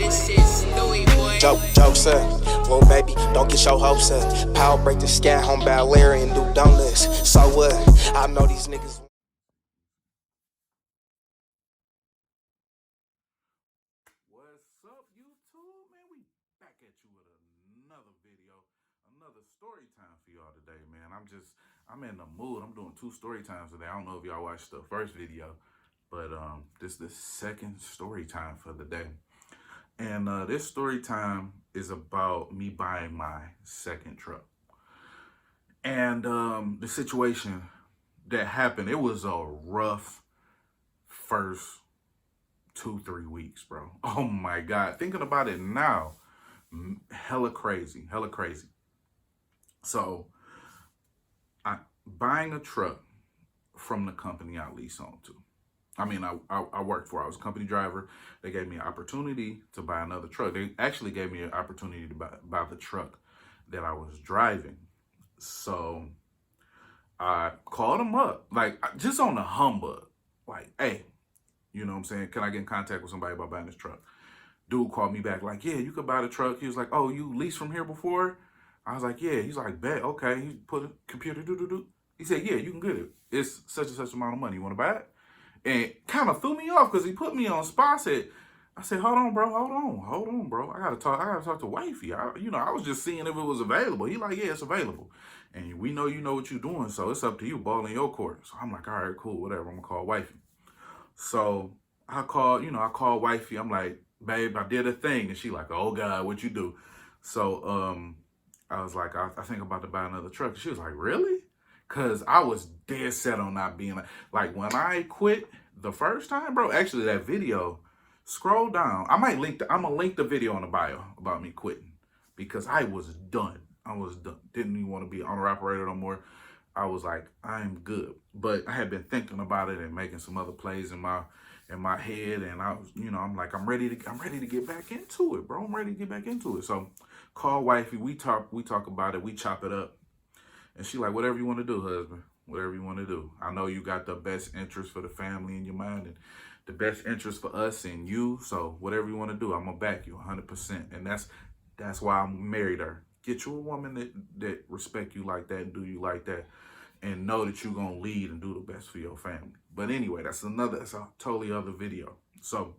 Joke, sir. Well, baby, don't get your hopes up. Power break the sky, home by Larry and do donuts. So what? I know these niggas. What's up, YouTube? Man, we back at you with another video, another story time for y'all today, man. I'm in the mood. I'm doing 2 story times today. I don't know if y'all watched the first video, but this is the second story time for the day. And this story time is about me buying my second truck. And the situation that happened, it was a rough first 2-3 weeks, bro. Oh my God. Thinking about it now, hella crazy. So buying a truck from the company I lease on to. I mean, I worked for, I was a company driver. They gave me an opportunity to buy another truck. They actually gave me an opportunity to buy the truck that I was driving. So I called them up, like just on the humbug, like, hey, you know what I'm saying? Can I get in contact with somebody about buying this truck? Dude called me back like, yeah, you could buy the truck. He was like, oh, you leased from here before? I was like, yeah. He's like, bet, okay. He put a computer, He said, yeah, you can get it. It's such and such amount of money. You want to buy it? And kind of threw me off because he put me on spot. I said, hold on, bro, hold on, bro. I gotta talk to wifey. I was just seeing if it was available. He like, yeah, it's available. And we know you know what you're doing, so it's up to you, ball in your court. So I'm like, all right, cool, whatever. I'm gonna call wifey. So I called wifey. I'm like, babe, I did a thing. And she like, oh God, what you do? So I was like, I think I'm about to buy another truck. She was like, really? Cause I was dead set on not being like when I quit the first time, bro. Actually, that video, scroll down. I'm gonna link the video in the bio about me quitting because I was done. Didn't even want to be owner operator no more. I was like, I'm good. But I had been thinking about it and making some other plays in my head, and I was, I'm like, I'm ready to get back into it, bro. I'm ready to get back into it. So call wifey. We talk about it. We chop it up. And she like, whatever you want to do, husband, whatever you want to do. I know you got the best interest for the family in your mind and the best interest for us and you. So whatever you want to do, I'm going to back you 100%. And that's why I married her. Get you a woman that respect you like that and do you like that and know that you're going to lead and do the best for your family. But anyway, that's a totally other video. So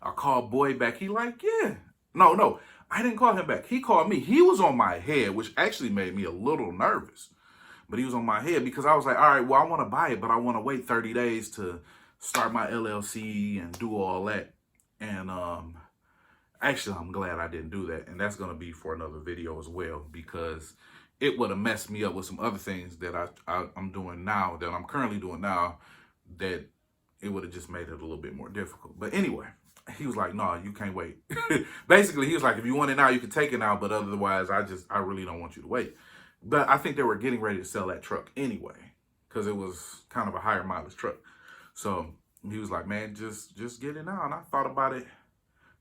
I called boy back. He like, yeah. No, I didn't call him back. He called me. He was on my head, which actually made me a little nervous. But he was on my head because I was like, all right, well, I want to buy it, but I want to wait 30 days to start my LLC and do all that. And actually, I'm glad I didn't do that. And that's going to be for another video as well, because it would have messed me up with some other things that I'm doing now, that I'm currently doing now, that it would have just made it a little bit more difficult. But anyway, he was like, no, you can't wait. Basically, he was like, if you want it now, you can take it now. But otherwise, I really don't want you to wait. But I think they were getting ready to sell that truck anyway, because it was kind of a higher mileage truck. So he was like, man, just get it now. And I thought about it.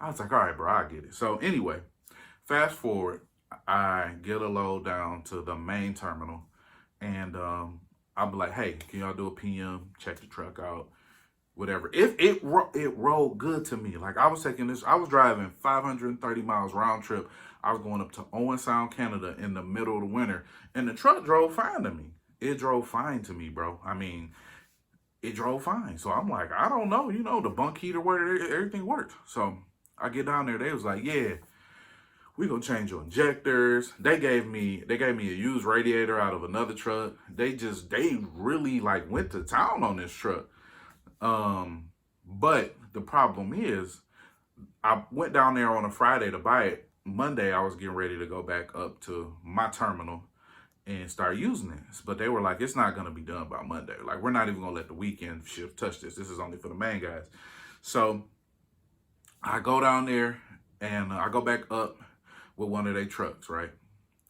I was like, all right, bro, I get it. So anyway, fast forward, I get a load down to the main terminal. And I'll be like, hey, can y'all do a PM? Check the truck out. Whatever. If it rolled good to me. Like I was driving 530 miles round trip. I was going up to Owen Sound, Canada in the middle of the winter. And the truck drove fine to me. It drove fine to me, bro. I mean, it drove fine. So I'm like, I don't know, the bunk heater worked, everything worked. So I get down there, they was like, yeah, we gonna change your injectors. They gave me a used radiator out of another truck. They really like went to town on this truck. But the problem is I went down there on a Friday to buy it. Monday, I was getting ready to go back up to my terminal and start using this. But they were like, it's not going to be done by Monday. Like, we're not even going to let the weekend shift touch this. This is only for the main guys. So I go down there and I go back up with one of their trucks, right?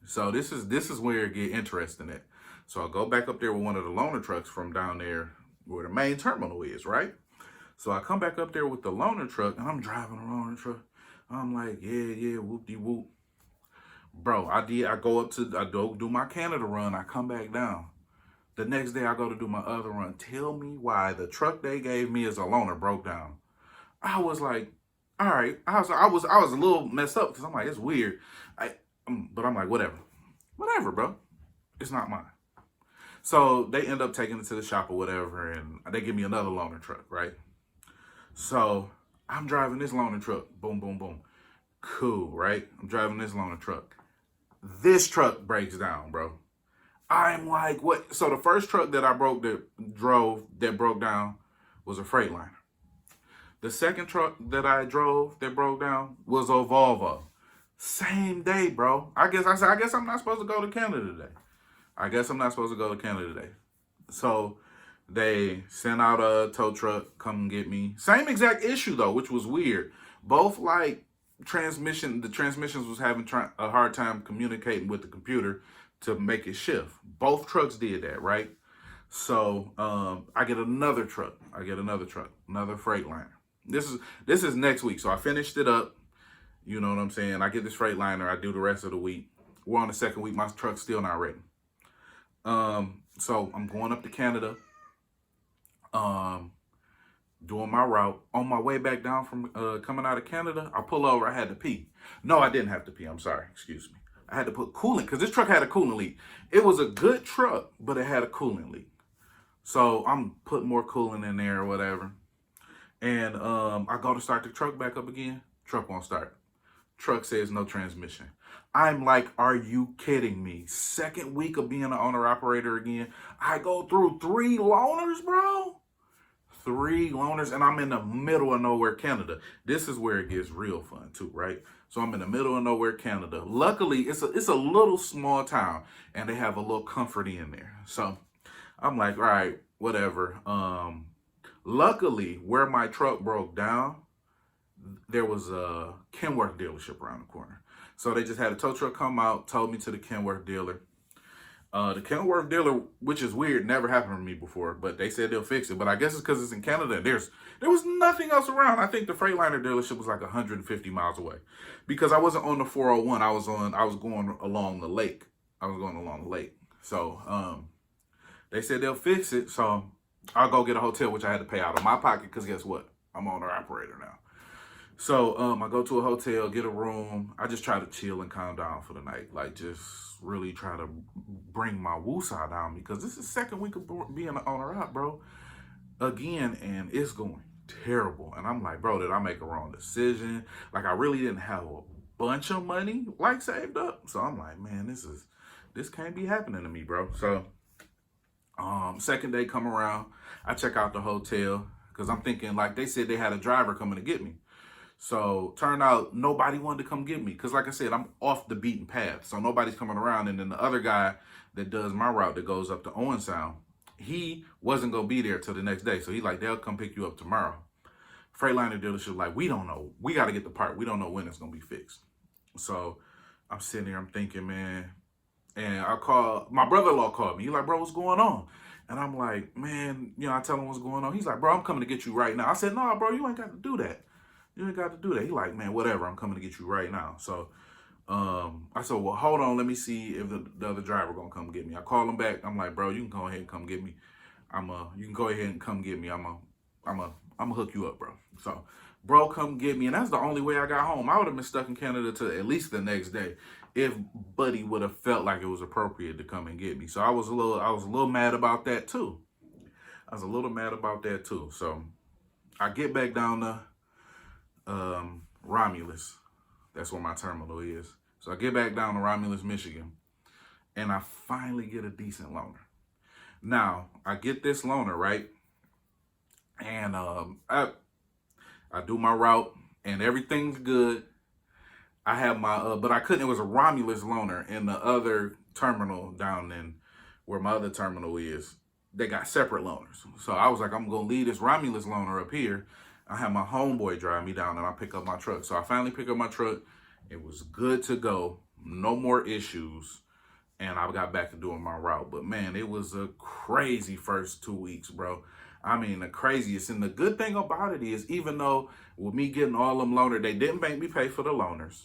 So this is where it get interesting at. So I go back up there with one of the loaner trucks from down there where the main terminal is, right? So I come back up there with the loaner truck, and I'm driving the loaner truck. I'm like, yeah, whoop-de-whoop. Bro, I go do my Canada run. I come back down. The next day, I go to do my other run. Tell me why the truck they gave me as a loaner broke down. I was like, all right. I was a little messed up because I'm like, it's weird. But I'm like, whatever, bro. It's not mine. So they end up taking it to the shop or whatever, and they give me another loaner truck, right? So I'm driving this loaner truck. Boom, boom, boom. Cool, right? I'm driving this loaner truck. This truck breaks down, bro. I'm like, what? So the first truck that I broke down was a Freightliner. The second truck that I drove that broke down was a Volvo. Same day, bro. I said, I guess I'm not supposed to go to Canada today. I guess I'm not supposed to go to Canada today. So they sent out a tow truck, come get me. Same exact issue though, which was weird. Both like the transmissions was having a hard time communicating with the computer to make it shift. Both trucks did that, right? So I get another truck. Another Freightliner. This is next week. So I finished it up. You know what I'm saying? I get this Freightliner. I do the rest of the week. We're on the second week. My truck's still not ready. So I'm going up to Canada. Doing my route. On my way back down from coming out of Canada, I pull over. I had to pee. No, I didn't have to pee. I'm sorry. Excuse me. I had to put coolant because this truck had a coolant leak. It was a good truck, but it had a coolant leak. So I'm putting more coolant in there or whatever. And I go to start the truck back up again. Truck won't start. Truck says no transmission. I'm like, are you kidding me? Second week of being an owner-operator again. I go through 3 loaners, bro. 3 loaners, and I'm in the middle of nowhere, Canada. This is where it gets real fun too, right? So I'm in the middle of nowhere, Canada. Luckily, it's a little small town, and they have a little comfort in there. So I'm like, all right, whatever. Luckily, where my truck broke down, there was a Kenworth dealership around the corner. So they just had a tow truck come out, told me to the Kenworth dealer. The Kenworth dealer, which is weird, never happened to me before, but they said they'll fix it. But I guess it's because it's in Canada and there was nothing else around. I think the Freightliner dealership was like 150 miles away. Because I wasn't on the 401, I was going along the lake. So they said they'll fix it. So I'll go get a hotel, which I had to pay out of my pocket, because guess what? I'm owner operator now. So I go to a hotel, get a room. I just try to chill and calm down for the night. Like, just really try to bring my woosah down, because this is the second week of being an owner-op, bro. Again, and it's going terrible. And I'm like, bro, did I make a wrong decision? Like, I really didn't have a bunch of money, like, saved up. So I'm like, man, this can't be happening to me, bro. So second day come around, I check out the hotel, because I'm thinking, like, they said they had a driver coming to get me. So turned out nobody wanted to come get me, because like I said, I'm off the beaten path. So nobody's coming around. And then the other guy that does my route that goes up to Owen Sound, he wasn't going to be there till the next day. So he like, they'll come pick you up tomorrow. Freightliner dealership like, we don't know. We got to get the part. We don't know when it's going to be fixed. So I'm sitting there, I'm thinking, man. And my brother-in-law called me. He's like, bro, what's going on? And I'm like, man, I tell him what's going on. He's like, bro, I'm coming to get you right now. I said, no, bro, you ain't got to do that. You ain't got to do that. He like, man, whatever. I'm coming to get you right now. So I said, well, hold on. Let me see if the other driver going to come get me. I call him back. I'm like, bro, you can go ahead and come get me. You can go ahead and come get me. I'm gonna hook you up, bro. So bro, come get me. And that's the only way I got home. I would have been stuck in Canada till at least the next day if Buddy would have felt like it was appropriate to come and get me. So I was a little mad about that too. So I get back down to Romulus. That's where my terminal is. So I get back down to Romulus, Michigan, and I finally get a decent loaner. Now, I get this loaner, right? And I do my route and everything's good. I have my, but I couldn't, it was a Romulus loaner in the other terminal down in where my other terminal is. They got separate loaners. So I was like, I'm going to leave this Romulus loaner up here. I have my homeboy drive me down and I pick up my truck. So I finally pick up my truck. It was good to go. No more issues. And I got back to doing my route. But man, it was a crazy first 2 weeks, bro. I mean, the craziest. And the good thing about it is, even though with me getting all them loaners, they didn't make me pay for the loaners.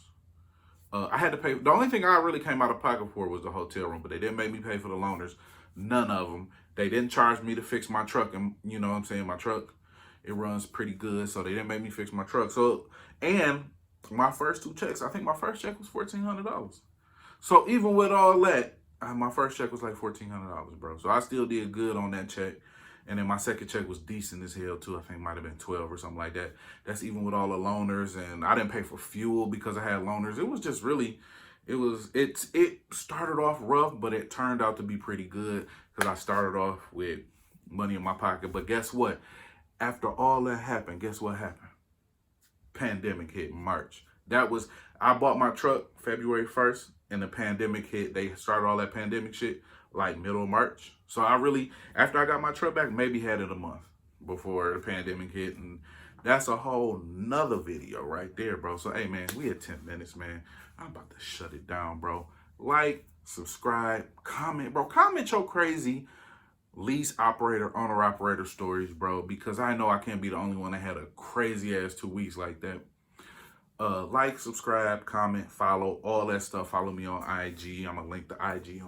I had to pay. The only thing I really came out of pocket for was the hotel room, but they didn't make me pay for the loaners. None of them. They didn't charge me to fix my truck, and you know what I'm saying, my truck. It runs pretty good, so they didn't make me fix my truck. So, and my first 2 checks, I think my first check was $1,400. So even with all that, my first check was like $1,400, bro. So I still did good on that check. And then my second check was decent as hell too. I think it might have been 12 or something like that. That's even with all the loaners, and I didn't pay for fuel because I had loaners. It was just really, it started off rough, but it turned out to be pretty good because I started off with money in my pocket. But guess what? After all that happened, guess what happened? Pandemic hit March. I bought my truck February 1st, and the pandemic hit. They started all that pandemic shit like middle of March. So I really, after I got my truck back, maybe had it a month before the pandemic hit. And that's a whole nother video right there, bro. So, hey, man, we at 10 minutes, man. I'm about to shut it down, bro. Like, subscribe, comment, bro. Comment your crazy lease operator, owner operator stories, bro, because I know I can't be the only one that had a crazy ass 2 weeks like that. Like, subscribe, comment, follow, all that stuff. Follow me on IG. I'm gonna link the IG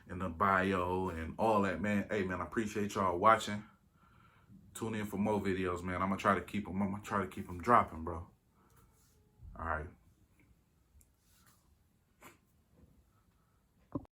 in the bio and all that, man. Hey, man, I appreciate y'all watching. Tune in for more videos, man. I'm gonna try to keep them dropping, bro. All right.